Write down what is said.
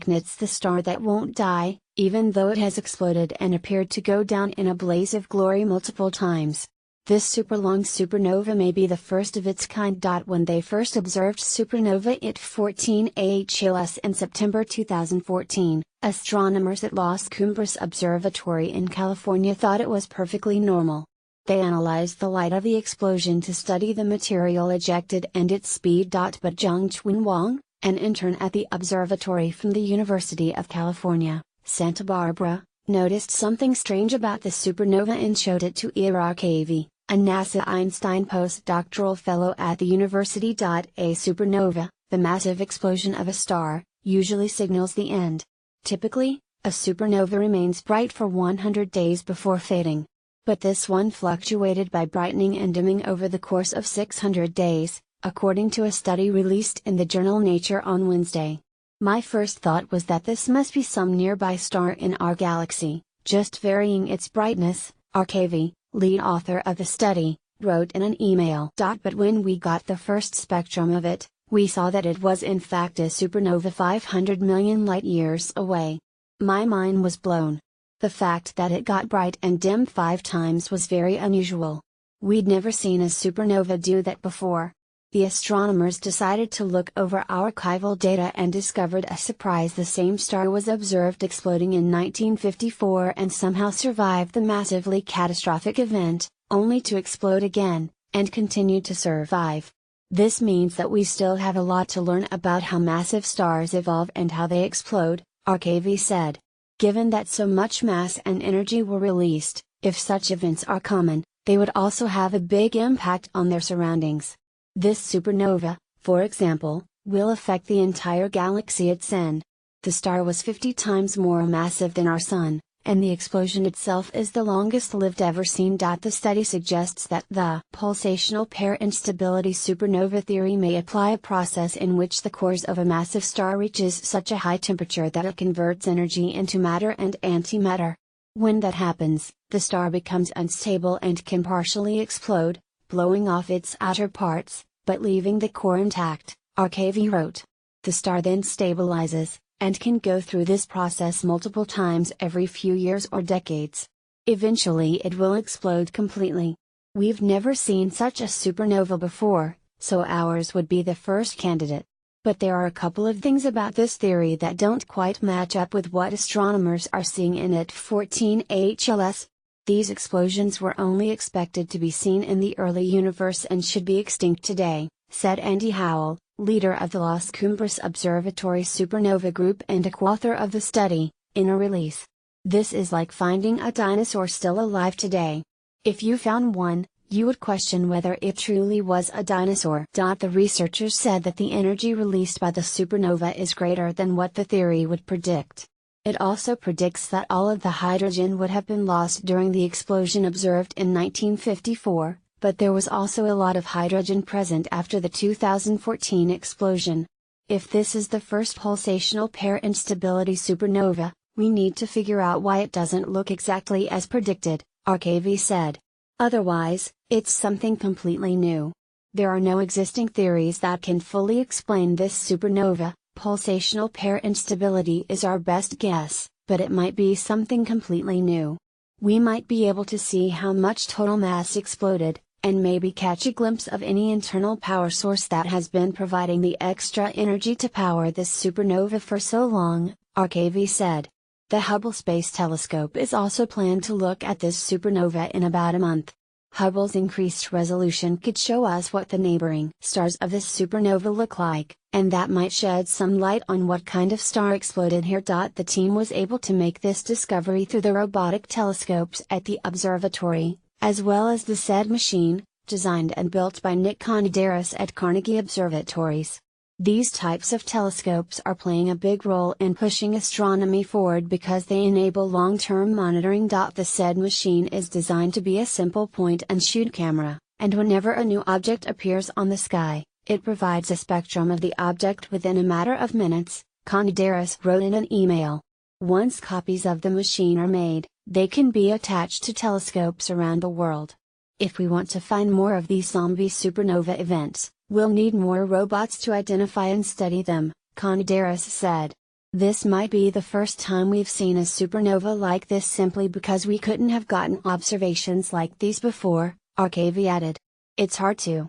magnets the star that won't die, even though it has exploded and appeared to go down in a blaze of glory multiple times. This super-long supernova may be the first of its kind. When they first observed supernova IT 14 AHLS in September 2014, astronomers at Las Cumbres Observatory in California thought it was perfectly normal. They analyzed the light of the explosion to study the material ejected and its speed. But Zhongchun Wang, an intern at the observatory from the University of California, Santa Barbara, noticed something strange about the supernova and showed it to RKV, a NASA Einstein postdoctoral fellow at the university. A supernova, the massive explosion of a star, usually signals the end. Typically, a supernova remains bright for 100 days before fading. But this one fluctuated by brightening and dimming over the course of 600 days, according to a study released in the journal Nature on Wednesday. My first thought was that this must be some nearby star in our galaxy, just varying its brightness, RKV, lead author of the study, wrote in an email. But when we got the first spectrum of it, we saw that it was in fact a supernova 500 million light-years away. My mind was blown. The fact that it got bright and dim 5 times was very unusual. We'd never seen a supernova do that before. The astronomers decided to look over archival data and discovered a surprise: the same star was observed exploding in 1954 and somehow survived the massively catastrophic event, only to explode again, and continue to survive. This means that we still have a lot to learn about how massive stars evolve and how they explode, RKV said. Given that so much mass and energy were released, if such events are common, they would also have a big impact on their surroundings. This supernova, for example, will affect the entire galaxy it's in. The star was 50 times more massive than our Sun, and the explosion itself is the longest lived ever seen. The study suggests that the pulsational pair instability supernova theory may apply a process in which the cores of a massive star reaches such a high temperature that it converts energy into matter and antimatter. When that happens, the star becomes unstable and can partially explode, blowing off its outer parts, but leaving the core intact, RKV wrote. The star then stabilizes, and can go through this process multiple times every few years or decades. Eventually it will explode completely. We've never seen such a supernova before, so ours would be the first candidate. But there are a couple of things about this theory that don't quite match up with what astronomers are seeing in IT 14 AHLS. These explosions were only expected to be seen in the early universe and should be extinct today, said Andy Howell, leader of the Las Cumbres Observatory Supernova Group and a co-author of the study, in a release. This is like finding a dinosaur still alive today. If you found one, you would question whether it truly was a dinosaur. The researchers said that the energy released by the supernova is greater than what the theory would predict. It also predicts that all of the hydrogen would have been lost during the explosion observed in 1954, but there was also a lot of hydrogen present after the 2014 explosion. If this is the first pulsational pair instability supernova, we need to figure out why it doesn't look exactly as predicted, RKV said. Otherwise, it's something completely new. There are no existing theories that can fully explain this supernova. Pulsational pair instability is our best guess, but it might be something completely new. We might be able to see how much total mass exploded, and maybe catch a glimpse of any internal power source that has been providing the extra energy to power this supernova for so long, RKV said. The Hubble Space Telescope is also planned to look at this supernova in about a month. Hubble's increased resolution could show us what the neighboring stars of this supernova look like, and that might shed some light on what kind of star exploded here. The team was able to make this discovery through the robotic telescopes at the observatory, as well as the SED machine, designed and built by Nick Konidaris at Carnegie Observatories. These types of telescopes are playing a big role in pushing astronomy forward because they enable long-term monitoring. The SED machine is designed to be a simple point-and-shoot camera, and whenever a new object appears on the sky, it provides a spectrum of the object within a matter of minutes, Konidaris wrote in an email. Once copies of the machine are made, they can be attached to telescopes around the world. If we want to find more of these zombie supernova events, we'll need more robots to identify and study them, Konidaris said. This might be the first time we've seen a supernova like this simply because we couldn't have gotten observations like these before, Arcavy added. It's hard to